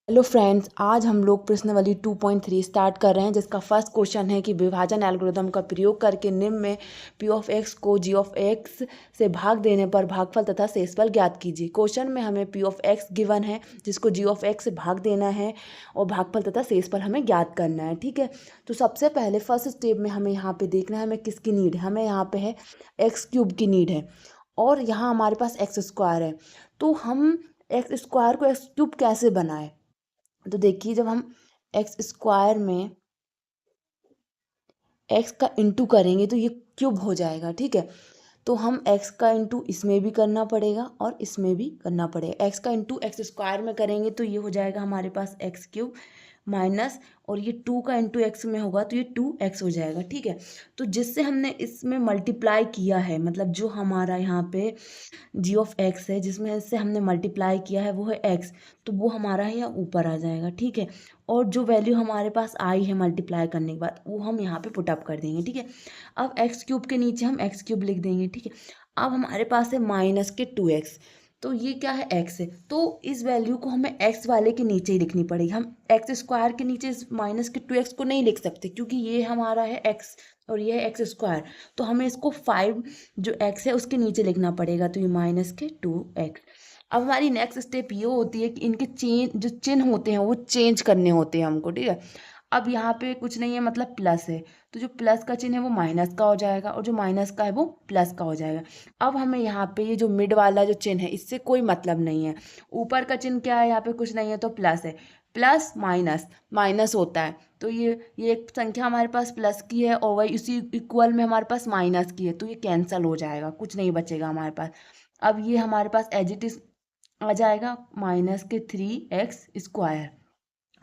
Hello friends, आज हम लोग प्रश्नावली 2.3 स्टार्ट कर रहे हैं, जिसका फर्स्ट क्वेश्चन है कि विभाजन एल्गोरिदम का प्रयोग करके निम्न में पी ऑफ एक्स को जी ऑफ एक्स से भाग देने पर भागफल तथा शेषफल ज्ञात कीजिए। क्वेश्चन में हमें पी ऑफ एक्स गिवन है, जिसको जी ऑफ एक्स से भाग देना है और भागफल तथा शेषफल हमें ज्ञात करना है। ठीक है, तो सबसे पहले फर्स्ट स्टेप में हमें यहाँ पे देखना है हमें किसकी नीड है। हमें यहाँ पे है एक्स क्यूब की नीड है और यहाँ हमारे पास एक्स स्क्वायर है। तो हम एक्स स्क्वायर को एक्स क्यूब कैसे बनाए, तो देखिए जब हम एक्स स्क्वायर में एक्स का इंटू करेंगे तो ये क्यूब हो जाएगा। ठीक है, तो हम एक्स का इंटू इसमें भी करना पड़ेगा और इसमें भी करना पड़ेगा। एक्स का इंटू एक्स स्क्वायर में करेंगे तो ये हो जाएगा हमारे पास एक्स क्यूब माइनस, और ये 2 का इंटू एक्स में होगा तो ये 2x हो जाएगा। ठीक है, तो जिससे हमने इसमें मल्टीप्लाई किया है, मतलब जो हमारा यहाँ पे जी ऑफ एक्स है जिसमें से हमने मल्टीप्लाई किया है वो है एक्स, तो वो हमारा यहाँ ऊपर आ जाएगा। ठीक है, और जो वैल्यू हमारे पास आई है मल्टीप्लाई करने के बाद वो हम यहाँ पे पुट अप कर देंगे। ठीक है, अब एक्स क्यूब के नीचे हम एक्स क्यूब लिख देंगे। ठीक है, अब हमारे पास है माइनस के 2x, तो ये क्या है एक्स है, तो इस वैल्यू को हमें एक्स वाले के नीचे ही लिखनी पड़ेगी। हम एक्स स्क्वायर के नीचे इस माइनस के 2x को नहीं लिख सकते, क्योंकि ये हमारा है एक्स और ये है एक्स स्क्वायर, तो हमें इसको 5 जो एक्स है उसके नीचे लिखना पड़ेगा, तो ये माइनस के 2x। अब हमारी नेक्स्ट स्टेप ये होती है कि इनके जो चिन्ह होते हैं वो चेंज करने होते हैं हमको। ठीक है, अब यहाँ पे कुछ नहीं है, मतलब प्लस है, तो जो प्लस का चिन्ह है वो माइनस का हो जाएगा और जो माइनस का है वो प्लस का हो जाएगा। अब हमें यहाँ पे ये जो मिड वाला जो चिन्ह है इससे कोई मतलब नहीं है। ऊपर का चिन्ह क्या है, यहाँ पे कुछ नहीं है तो प्लस है, प्लस माइनस माइनस होता है, तो ये एक संख्या हमारे पास प्लस की है और वही उसी इक्वल में हमारे पास माइनस की है, तो ये कैंसिल हो जाएगा, कुछ नहीं बचेगा हमारे पास। अब ये हमारे पास एज इट इज आ जाएगा माइनस के 3x स्क्वायर।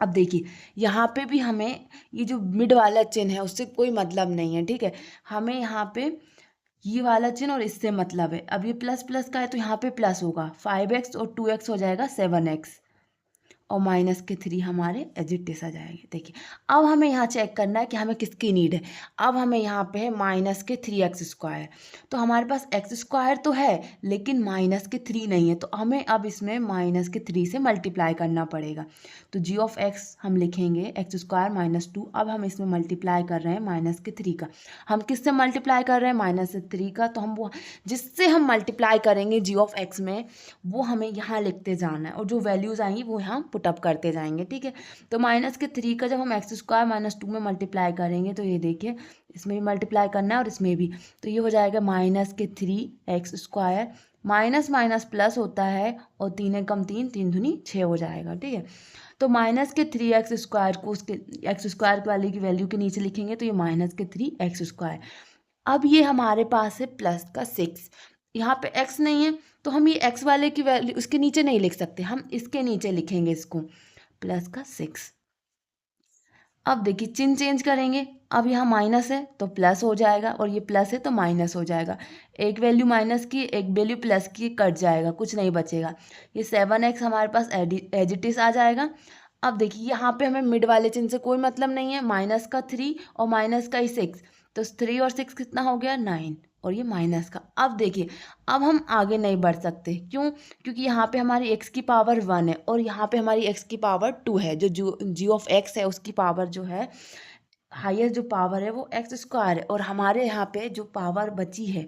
अब देखिए यहाँ पे भी हमें ये जो मिड वाला चिन्ह है उससे कोई मतलब नहीं है। ठीक है, हमें यहाँ पे ये वाला चिन्ह और इससे मतलब है। अब ये प्लस प्लस का है तो यहाँ पे प्लस होगा, 5x और 2x हो जाएगा 7x और माइनस के 3 हमारे एजिटिस आ जाएंगे। देखिए अब हमें यहाँ चेक करना है कि हमें किसकी नीड है। अब हमें यहाँ पे है माइनस के 3x स्क्वायर, तो हमारे पास एक्स स्क्वायर तो है लेकिन माइनस के 3 नहीं है, तो हमें अब इसमें माइनस के 3 से मल्टीप्लाई करना पड़ेगा। तो जी ऑफ एक्स हम लिखेंगे एक्स स्क्वायर माइनस 2। अब हम इसमें मल्टीप्लाई कर रहे हैं माइनस के 3 का। हम किससे मल्टीप्लाई कर रहे हैं, माइनस से 3 का, तो हम वो जिससे हम मल्टीप्लाई करेंगे जी ऑफ एक्स में वो हमें यहाँ लिखते जाना है और जो वैल्यूज़ आएंगी वो यहाँ पुटअप करते जाएंगे। ठीक है, तो माइनस के 3 का जब हम एक्स स्क्वायर माइनस 2 में मल्टीप्लाई करेंगे तो ये देखिए इसमें भी मल्टीप्लाई करना है और इसमें भी, तो ये हो जाएगा माइनस के 3x square, minus minus plus होता है और 3 एकम 3, 3 दूनी 6 हो जाएगा। ठीक है, तो माइनस के 3x स्क्वायर को उसके एक्स स्क्वायर वाले की वैल्यू के नीचे लिखेंगे तो ये माइनस के 3x स्क्वायर। अब ये हमारे पास है प्लस का 6, यहाँ पे x नहीं है तो हम ये x वाले की वैल्यू उसके नीचे नहीं लिख सकते, हम इसके नीचे लिखेंगे इसको प्लस का 6। अब देखिए चिन्ह चेंज करेंगे, अब यहाँ माइनस है तो प्लस हो जाएगा और ये प्लस है तो माइनस हो जाएगा। एक वैल्यू माइनस की एक वैल्यू प्लस की कट जाएगा, कुछ नहीं बचेगा। ये 7x हमारे पास एजिटिस आ जाएगा। अब देखिए यहाँ पे हमें मिड वाले चिन्ह से कोई मतलब नहीं है, माइनस का 3 और माइनस का ही 6, तो 3 और 6 कितना हो गया 9 और ये माइनस का। अब देखिए अब हम आगे नहीं बढ़ सकते, क्यों, क्योंकि यहाँ पे हमारी x की पावर 1 है और यहाँ पे हमारी x की पावर 2 है। जो जी ऑफ x है उसकी पावर जो है हाईएस्ट जो पावर है वो एक्स स्क्वायर है और हमारे यहाँ पे जो पावर बची है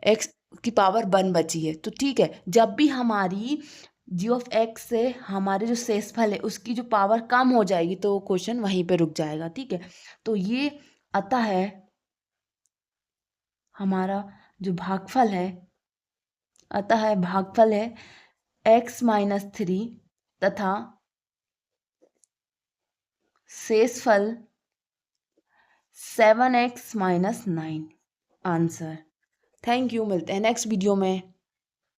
एक्स की पावर 1 बची है। तो ठीक है, जब भी हमारी जी ऑफ एक्स से हमारे जो शेषफल है उसकी जो पावर कम हो जाएगी तो क्वेश्चन वहीं पे रुक जाएगा। ठीक है, तो ये अतः है हमारा जो भागफल है, अतः है भागफल है x-3 तथा शेषफल 7x-9। आंसर। थैंक यू, मिलते हैं नेक्स्ट वीडियो में।